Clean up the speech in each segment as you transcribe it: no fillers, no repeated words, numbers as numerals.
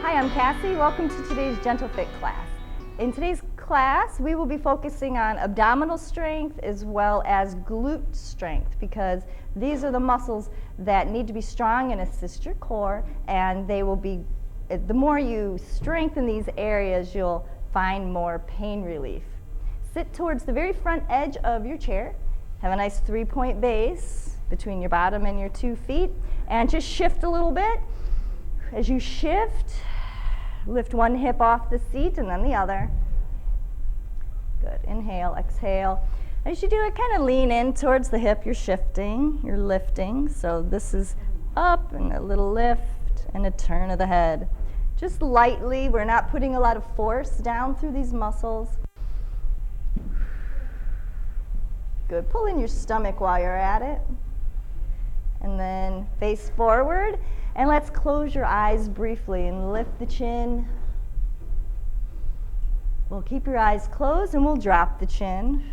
Hi, I'm Cassie. Welcome to today's Gentle Fit class. In today's class, we will be focusing on abdominal strength as well as glute strength, because these are the muscles that need to be strong and assist your core, and they will be, the more you strengthen these areas, you'll find more pain relief. Sit towards the very front edge of your chair. Have a nice 3-point base between your bottom and your 2 feet, and just shift a little bit. As you shift, lift one hip off the seat and then the other. Good. Inhale, exhale. As you do it, kind of lean in towards the hip. You're shifting, you're lifting. So this is up and a little lift and a turn of the head. Just lightly. We're not putting a lot of force down through these muscles. Good. Pull in your stomach while you're at it. And then face forward. And let's close your eyes briefly and lift the chin. We'll keep your eyes closed and we'll drop the chin.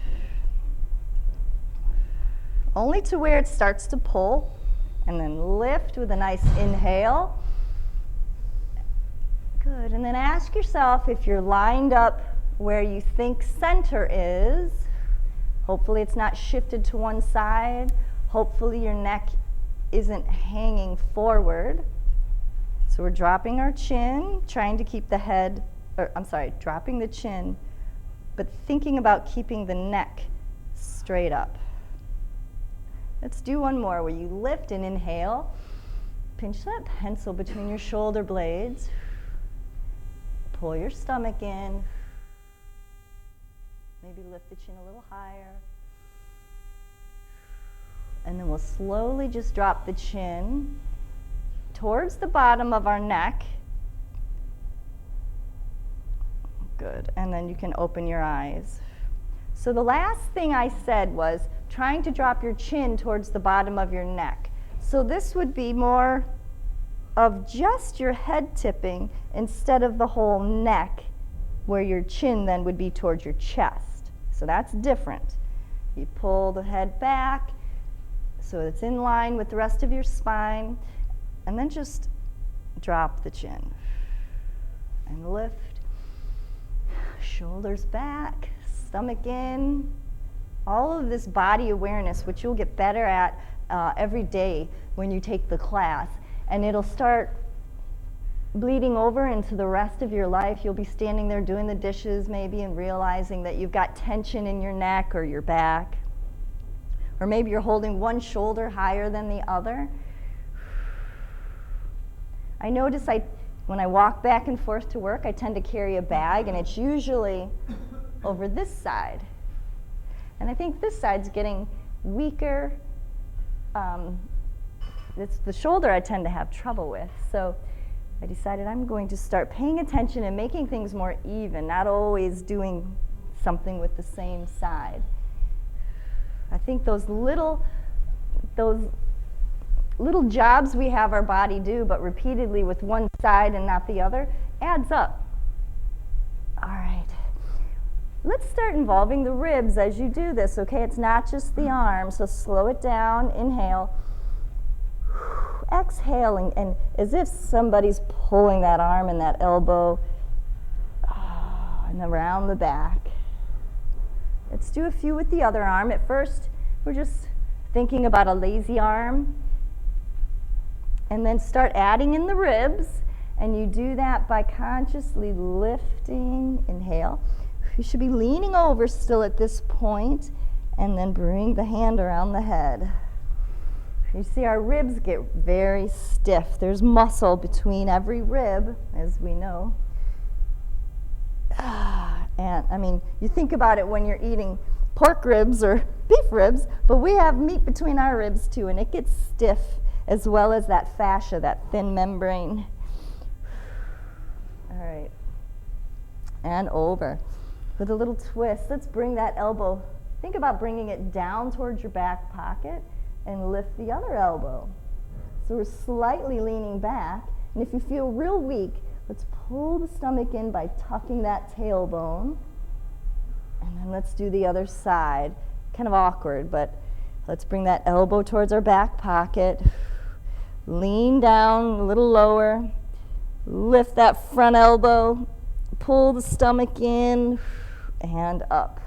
Only to where it starts to pull. And then lift with a nice inhale. Good. And then ask yourself if you're lined up where you think center is. Hopefully it's not shifted to one side. Hopefully your neck isn't hanging forward. So we're dropping our chin, trying to keep the head, dropping the chin, but thinking about keeping the neck straight up. Let's do one more where you lift and inhale. Pinch that pencil between your shoulder blades. Pull your stomach in. Maybe lift the chin a little higher. And then we'll slowly just drop the chin towards the bottom of our neck. Good. And then you can open your eyes. So the last thing I said was trying to drop your chin towards the bottom of your neck. So this would be more of just your head tipping instead of the whole neck, where your chin then would be towards your chest. So that's different. You pull the head back so it's in line with the rest of your spine, and then just drop the chin and lift. Shoulders back, stomach in. All of this body awareness, which you'll get better at every day when you take the class, and it'll start bleeding over into the rest of your life. You'll be standing there doing the dishes maybe and realizing that you've got tension in your neck or your back. Or maybe you're holding one shoulder higher than the other. I notice when I walk back and forth to work, I tend to carry a bag, and it's usually over this side. And I think this side's getting weaker. It's the shoulder I tend to have trouble with. So I decided I'm going to start paying attention and making things more even, not always doing something with the same side. I think those little jobs we have our body do, but repeatedly with one side and not the other, adds up. All right. Let's start involving the ribs as you do this, okay? It's not just the arm, so slow it down. Inhale. Exhaling, and as if somebody's pulling that arm and that elbow, and around the back. Let's do a few with the other arm. At first, we're just thinking about a lazy arm. And then start adding in the ribs. And you do that by consciously lifting. Inhale. You should be leaning over still at this point. And then bring the hand around the head. You see our ribs get very stiff. There's muscle between every rib, as we know. And I mean, you think about it when you're eating pork ribs or beef ribs, but we have meat between our ribs too, and it gets stiff, as well as that fascia, that thin membrane. All right. And over. With a little twist, let's bring that elbow. Think about bringing it down towards your back pocket and lift the other elbow. So we're slightly leaning back, and if you feel real weak, let's pull the stomach in by tucking that tailbone. And then let's do the other side. Kind of awkward, but let's bring that elbow towards our back pocket. Lean down a little lower. Lift that front elbow, pull the stomach in, and up.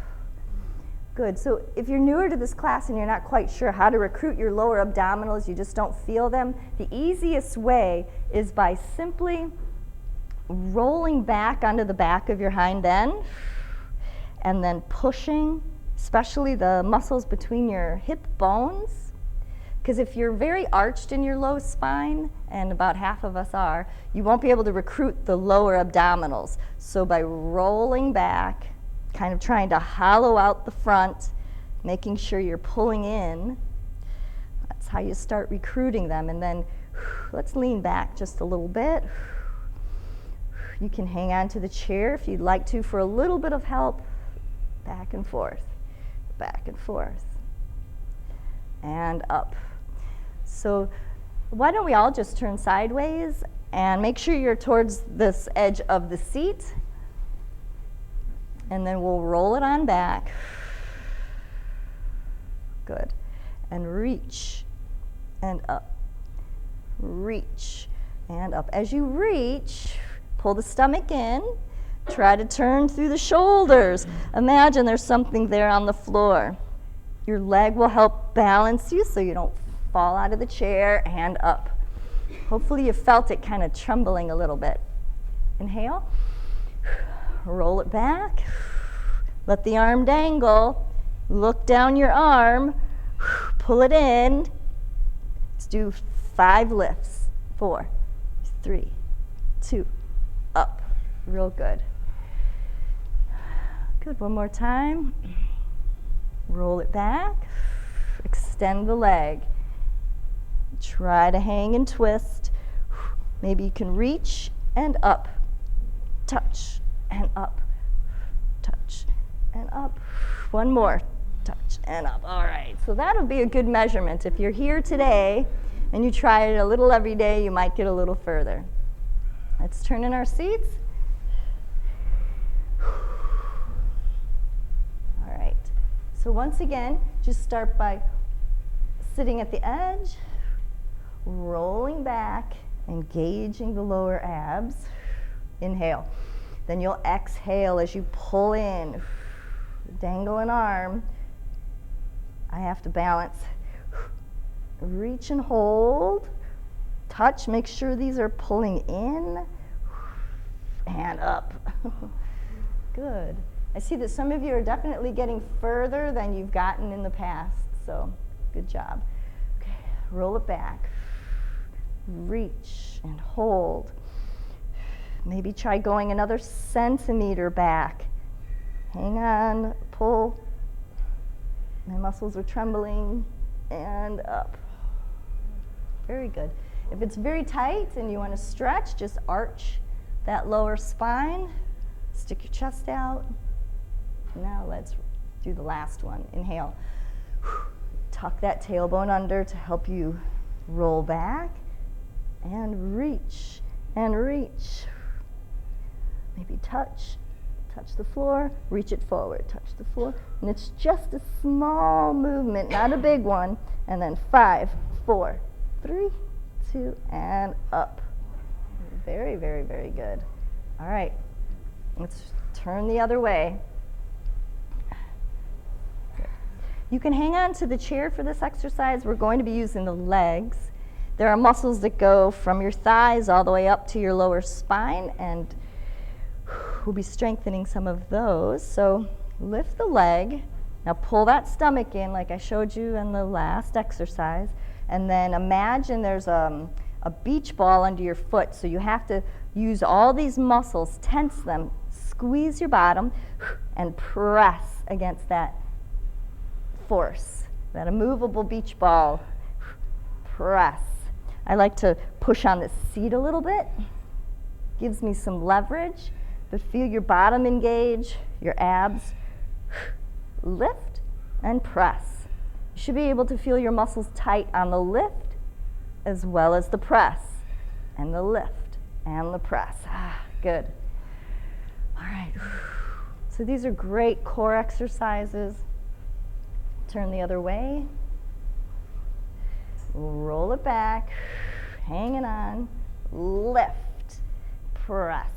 Good. So if you're newer to this class and you're not quite sure how to recruit your lower abdominals, you just don't feel them, the easiest way is by simply rolling back onto the back of your hind end and then pushing, especially the muscles between your hip bones. Because if you're very arched in your low spine, and about half of us are, you won't be able to recruit the lower abdominals. So by rolling back, kind of trying to hollow out the front, making sure you're pulling in, that's how you start recruiting them. And then let's lean back just a little bit. You can hang on to the chair if you'd like to for a little bit of help. Back and forth, and up. So why don't we all just turn sideways and make sure you're towards this edge of the seat, and then we'll roll it on back. Good. And reach and up. Reach and up. As you reach, pull the stomach in. Try to turn through the shoulders. Imagine there's something there on the floor. Your leg will help balance you so you don't fall out of the chair and up. Hopefully you felt it kind of trembling a little bit. Inhale. Roll it back. Let the arm dangle. Look down your arm. Pull it in. Let's do 5 lifts. 4, 3, 2, up. Real good. Good, one more time. Roll it back. Extend the leg. Try to hang and twist. Maybe you can reach and up. Touch and up. Touch and up. One more. Touch and up. All right, so that'll be a good measurement. If you're here today and you try it a little every day, you might get a little further. Let's turn in our seats. All right, so once again, just start by sitting at the edge, rolling back, engaging the lower abs. Inhale. Then you'll exhale as you pull in. Dangle an arm. I have to balance. Reach and hold. Touch, make sure these are pulling in and up. Good. I see that some of you are definitely getting further than you've gotten in the past, so good job. Okay, roll it back. Reach and hold. Maybe try going another centimeter back. Hang on, pull. My muscles are trembling and up. Very good. If it's very tight and you want to stretch, just arch that lower spine. Stick your chest out. Now let's do the last one. Inhale. Tuck that tailbone under to help you roll back and reach and reach. Maybe touch the floor, reach it forward, touch the floor. And it's just a small movement, not a big one. And then 5, 4, 3, 2, and up. Very, very, very good. All right, let's turn the other way. Good. You can hang on to the chair for this exercise. We're going to be using the legs. There are muscles that go from your thighs all the way up to your lower spine, and we'll be strengthening some of those. So lift the leg. Now pull that stomach in like I showed you in the last exercise. And then imagine there's a beach ball under your foot. So you have to use all these muscles, tense them, squeeze your bottom, and press against that force, that immovable beach ball. Press. I like to push on the seat a little bit. Gives me some leverage. But feel your bottom engage, your abs. Lift and press. You should be able to feel your muscles tight on the lift as well as the press. And the lift and the press. Good. All right. So these are great core exercises. Turn the other way. Roll it back. Hanging on. Lift. press,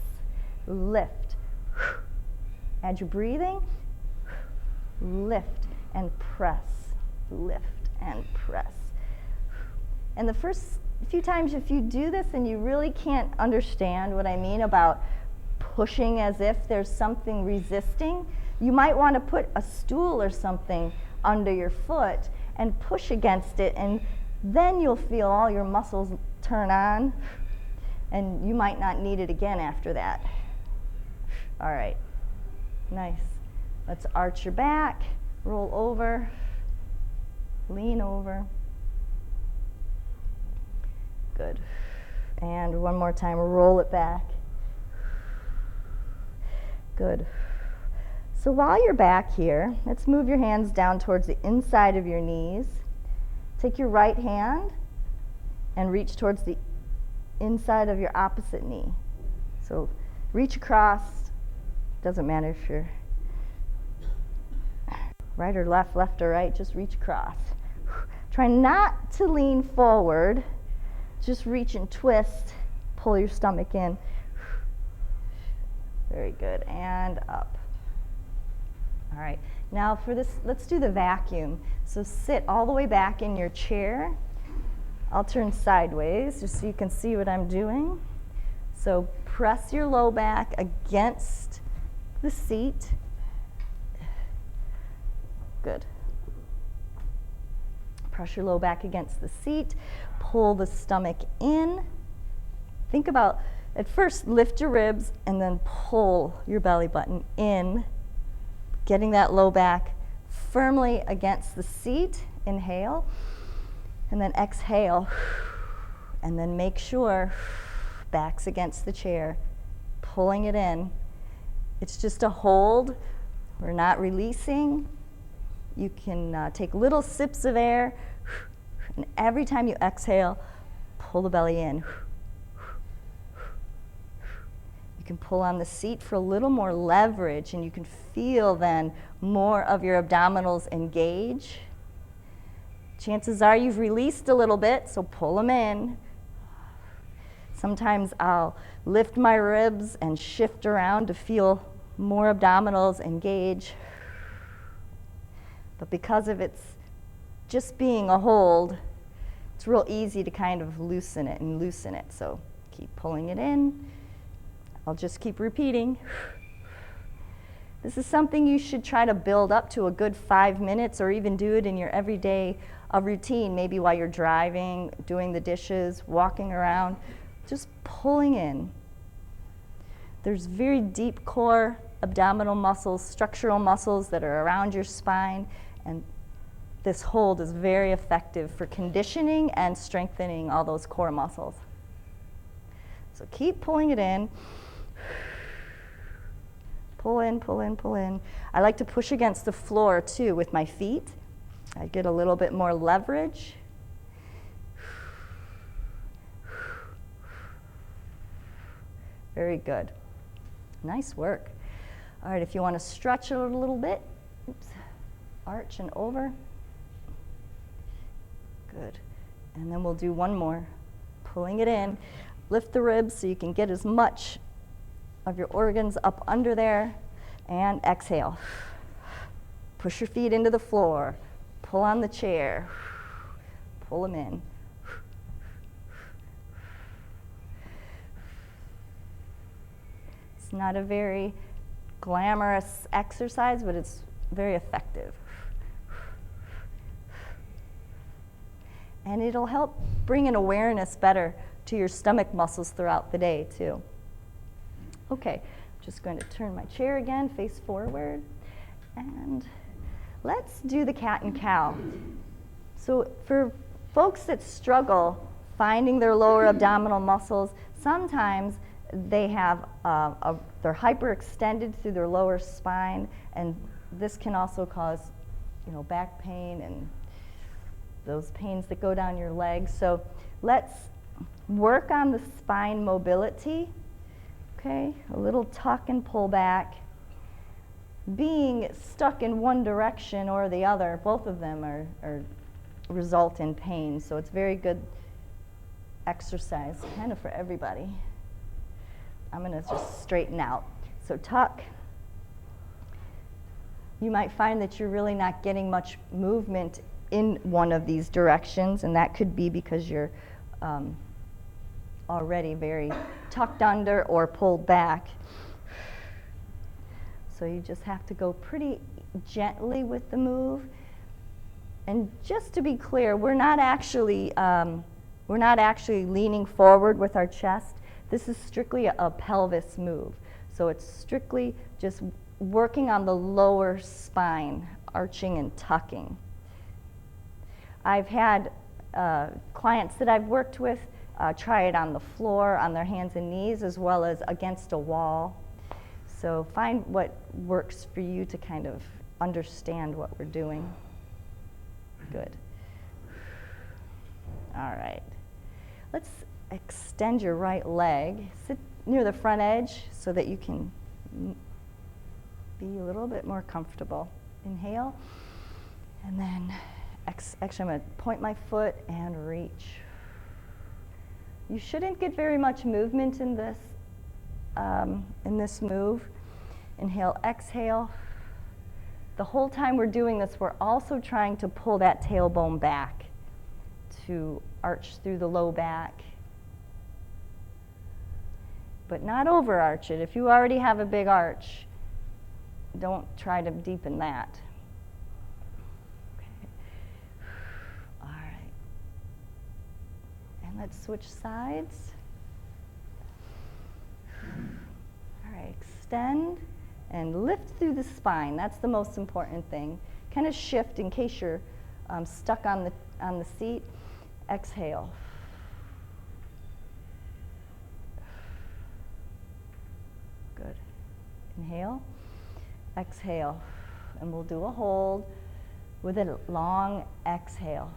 lift. As you're breathing, lift and press, lift and press. And the first few times if you do this and you really can't understand what I mean about pushing as if there's something resisting, you might want to put a stool or something under your foot and push against it, and then you'll feel all your muscles turn on, and you might not need it again after that. All right, nice. Let's arch your back, roll over, lean over. Good. And one more time, roll it back. Good. So while you're back here, let's move your hands down towards the inside of your knees. Take your right hand and reach towards the inside of your opposite knee. So reach across. Doesn't matter if you're right or left, left or right, just reach across. Try not to lean forward. Just reach and twist. Pull your stomach in. Very good. And up. All right. Now for this, let's do the vacuum. So sit all the way back in your chair. I'll turn sideways just so you can see what I'm doing. So press your low back against the seat. Good. Press your low back against the seat. Pull the stomach in. Think about, at first, lift your ribs and then pull your belly button in, getting that low back firmly against the seat. Inhale. And then exhale. And then make sure back's against the chair, pulling it in. It's just a hold. We're not releasing. You can take little sips of air, and every time you exhale, pull the belly in. You can pull on the seat for a little more leverage, and you can feel then more of your abdominals engage. Chances are you've released a little bit, so pull them in. Sometimes I'll lift my ribs and shift around to feel more abdominals engage. But because of its just being a hold, it's real easy to kind of loosen it and loosen it. So keep pulling it in. I'll just keep repeating. This is something you should try to build up to a good 5 minutes, or even do it in your everyday routine, maybe while you're driving, doing the dishes, walking around, just pulling in. There's very deep core abdominal muscles, structural muscles that are around your spine, and this hold is very effective for conditioning and strengthening all those core muscles. So keep pulling it in. Pull in, pull in, pull in. I like to push against the floor too with my feet. I get a little bit more leverage. Very good. Nice work. All right, if you want to stretch it a little bit, oops, arch and over. Good. And then we'll do one more. Pulling it in. Lift the ribs so you can get as much of your organs up under there. And exhale. Push your feet into the floor. Pull on the chair. Pull them in. It's not a very glamorous exercise, but it's very effective. And it'll help bring an awareness better to your stomach muscles throughout the day, too. Okay, I'm just going to turn my chair again, face forward, and let's do the cat and cow. So for folks that struggle finding their lower abdominal muscles, sometimes they have they're hyperextended through their lower spine, and this can also cause, back pain and those pains that go down your legs. So let's work on the spine mobility. Okay, a little tuck and pull back. Being stuck in one direction or the other, both of them are result in pain. So it's very good exercise, kind of for everybody. I'm going to just straighten out. So tuck. You might find that you're really not getting much movement in one of these directions, and that could be because you're already very tucked under or pulled back. So you just have to go pretty gently with the move. And just to be clear, we're not actually leaning forward with our chest. This is strictly a pelvis move. So it's strictly just working on the lower spine, arching and tucking. I've had clients that I've worked with try it on the floor, on their hands and knees, as well as against a wall. So find what works for you to kind of understand what we're doing. Good. All right. Let's extend your right leg. Sit near the front edge so that you can be a little bit more comfortable. Inhale. And then actually I'm going to point my foot and reach. You shouldn't get very much movement in this move. Inhale, exhale. The whole time we're doing this, we're also trying to pull that tailbone back to arch through the low back, but not overarch it. If you already have a big arch, don't try to deepen that. Okay. All right. And let's switch sides. All right, extend and lift through the spine. That's the most important thing. Kind of shift in case you're stuck on the seat. Exhale. Good. Inhale. Exhale. And we'll do a hold with a long exhale.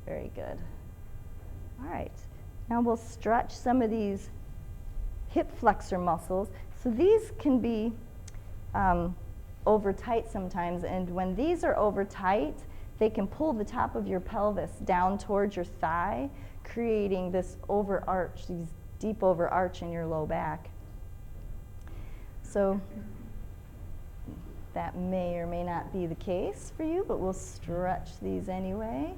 Very good. All right. Now we'll stretch some of these hip flexor muscles. So these can be over tight sometimes, and when these are over tight, they can pull the top of your pelvis down towards your thigh, creating this overarch, these deep overarch in your low back. So that may or may not be the case for you, but we'll stretch these anyway.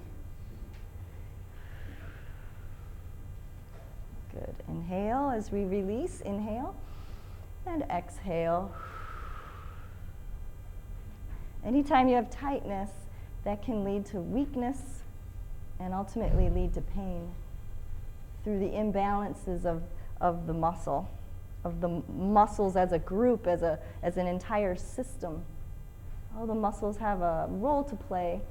Good. Inhale as we release. Inhale and exhale. Anytime you have tightness, that can lead to weakness and ultimately lead to pain through the imbalances of the muscle, of the muscles as a group, as an entire system. All the muscles have a role to play.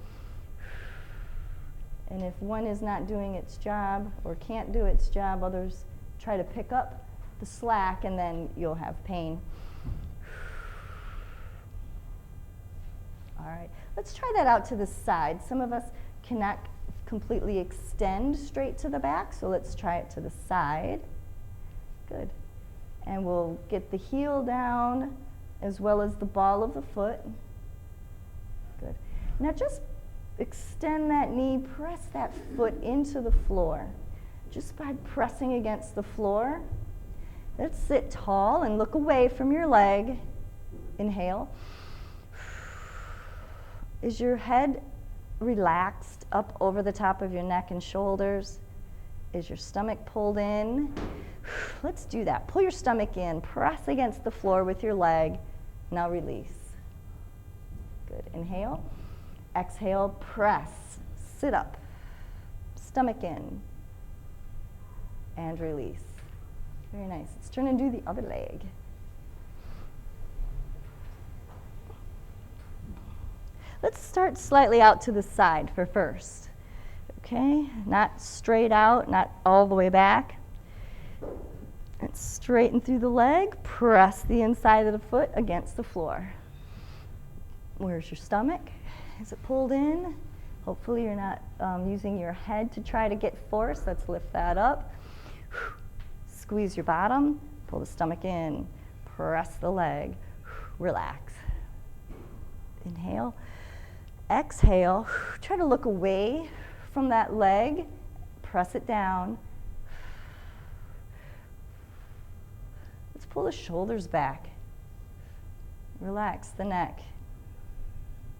And if one is not doing its job or can't do its job, others try to pick up the slack, and then you'll have pain. All right, let's try that out to the side. Some of us cannot completely extend straight to the back, so let's try it to the side. Good. And we'll get the heel down as well as the ball of the foot. Good. Now just extend that knee, press that foot into the floor. Just by pressing against the floor. Let's sit tall and look away from your leg. Inhale. Is your head relaxed up over the top of your neck and shoulders? Is your stomach pulled in? Let's do that. Pull your stomach in, press against the floor with your leg. Now release. Good. Inhale. Exhale, press, sit up, stomach in, and release. Very nice. Let's turn and do the other leg. Let's start slightly out to the side for first. Okay, not straight out, not all the way back. Let's straighten through the leg, press the inside of the foot against the floor. Where's your stomach? Is it pulled in? Hopefully you're not using your head to try to get force. Let's lift that up. Squeeze your bottom, pull the stomach in, press the leg, relax. Inhale, exhale, try to look away from that leg, press it down, pull the shoulders back. Relax the neck.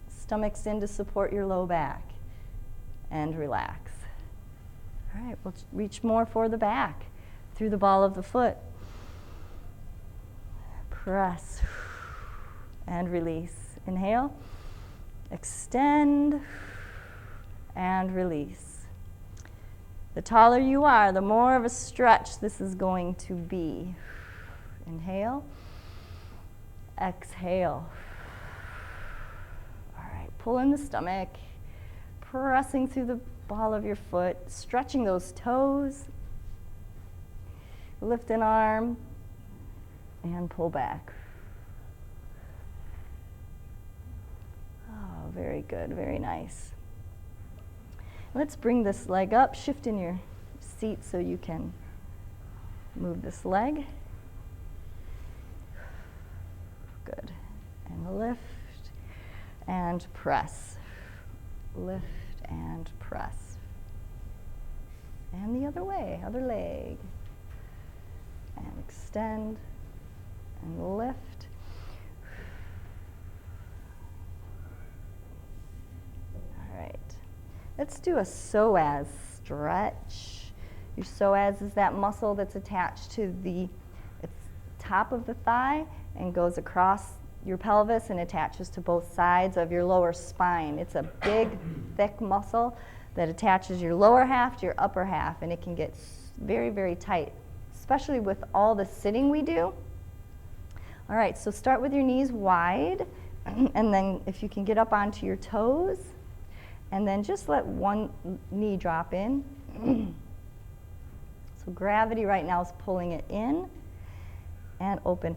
Stomach's in to support your low back. And relax. All right, we'll reach more for the back through the ball of the foot. Press and release. Inhale, extend, and release. The taller you are, the more of a stretch this is going to be. Inhale, exhale. All right, pull in the stomach, pressing through the ball of your foot, stretching those toes. Lift an arm and pull back. Oh, very good, very nice. Let's bring this leg up, shift in your seat so you can move this leg. Good. And lift and press. Lift and press. And the other way, other leg. And extend and lift. All right. Let's do a psoas stretch. Your psoas is that muscle that's attached to the top of the thigh and goes across your pelvis and attaches to both sides of your lower spine. It's a big, thick muscle that attaches your lower half to your upper half, and it can get very, very tight, especially with all the sitting we do. All right, so start with your knees wide, and then if you can get up onto your toes, and then just let one knee drop in. So gravity right now is pulling it in and open.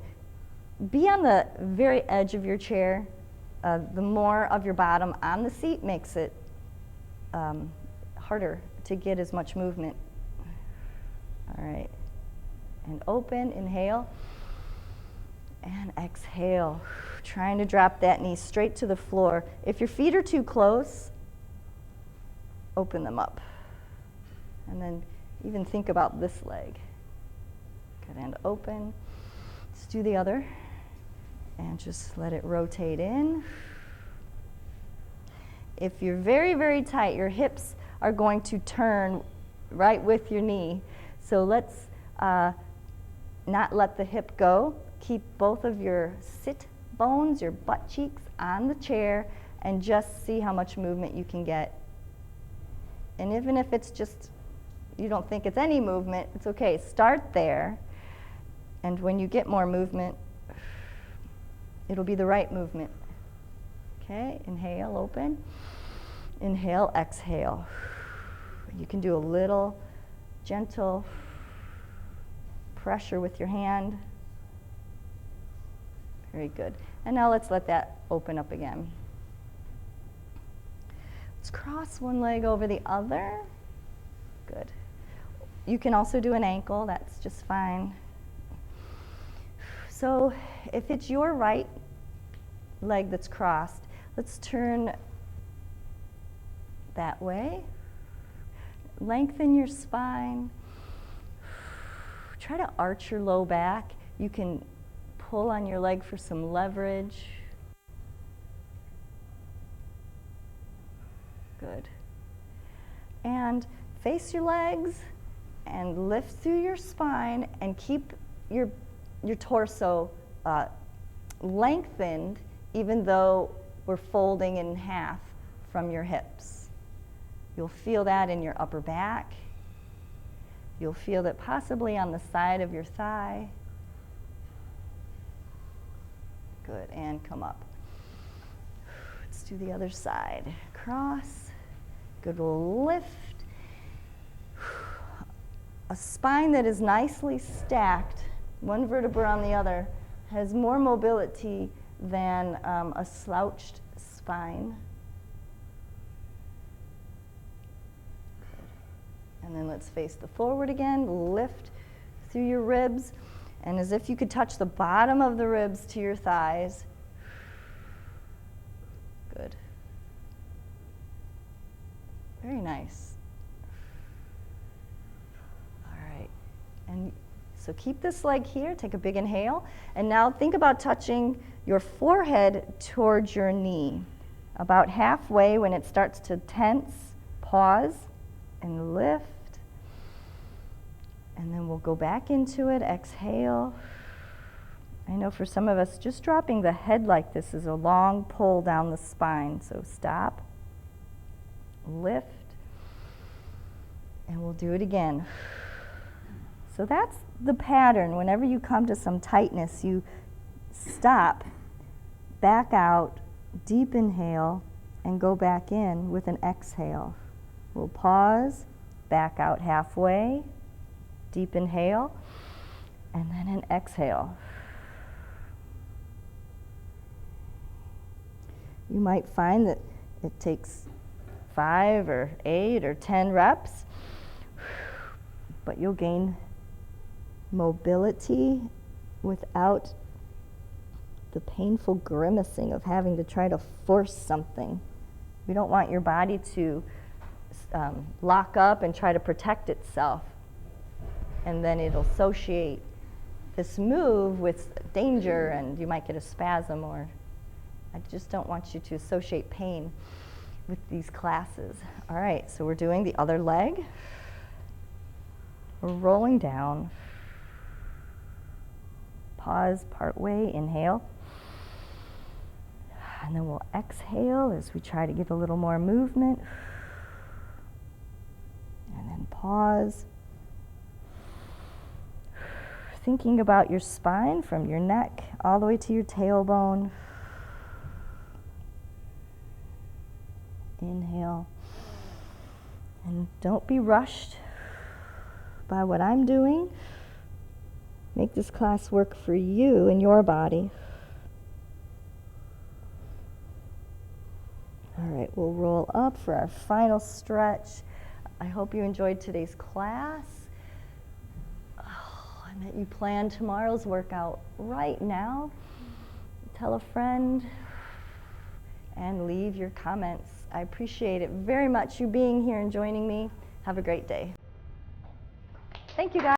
Be on the very edge of your chair. The more of your bottom on the seat makes it harder to get as much movement. All right. And open, inhale, and exhale. Trying to drop that knee straight to the floor. If your feet are too close, open them up. And then even think about this leg. Good, and open. Let's do the other. And just let it rotate in. If you're very, very tight, your hips are going to turn right with your knee. So let's not let the hip go. Keep both of your sit bones, your butt cheeks on the chair, and just see how much movement you can get. And even if it's just, you don't think it's any movement, it's okay. Start there. And when you get more movement, it'll be the right movement. Okay, inhale, open. Inhale, exhale. You can do a little gentle pressure with your hand. Very good. And now let's let that open up again. Let's cross one leg over the other. Good. You can also do an ankle, that's just fine. So if it's your right leg that's crossed, let's turn that way. Lengthen your spine. Try to arch your low back. You can pull on your leg for some leverage. Good. And face your legs and lift through your spine and keep your torso lengthened, even though we're folding in half from your hips. You'll feel that in your upper back. You'll feel that possibly on the side of your thigh. Good, and come up. Let's do the other side. Cross. Good, we'll lift. A spine that is nicely stacked, one vertebra on the other, has more mobility than a slouched spine. And then let's face the forward again, lift through your ribs, and as if you could touch the bottom of the ribs to your thighs. Good. Very nice. All right. And So keep this leg here, take a big inhale, and now think about touching your forehead towards your knee. About halfway, when it starts to tense, pause and lift. And then we'll go back into it, exhale. I know for some of us, just dropping the head like this is a long pull down the spine. So stop, lift, and we'll do it again. So that's the pattern. Whenever you come to some tightness, you stop, back out, deep inhale, and go back in with an exhale. We'll pause, back out halfway, deep inhale, and then an exhale. You might find that it takes 5 or 8 or 10 reps, but you'll gain mobility without the painful grimacing of having to try to force something. We don't want your body to lock up and try to protect itself, and then it'll associate this move with danger, and you might get a spasm, or I just don't want you to associate pain with these classes. All right, so we're doing the other leg. We're rolling down. Pause part way, inhale. And then we'll exhale as we try to get a little more movement. And then pause. Thinking about your spine from your neck all the way to your tailbone. Inhale. And don't be rushed by what I'm doing. Make this class work for you and your body. All right, we'll roll up for our final stretch. I hope you enjoyed today's class, and that you plan tomorrow's workout right now. Tell a friend and leave your comments. I appreciate it very much, you being here and joining me. Have a great day. Thank you, guys.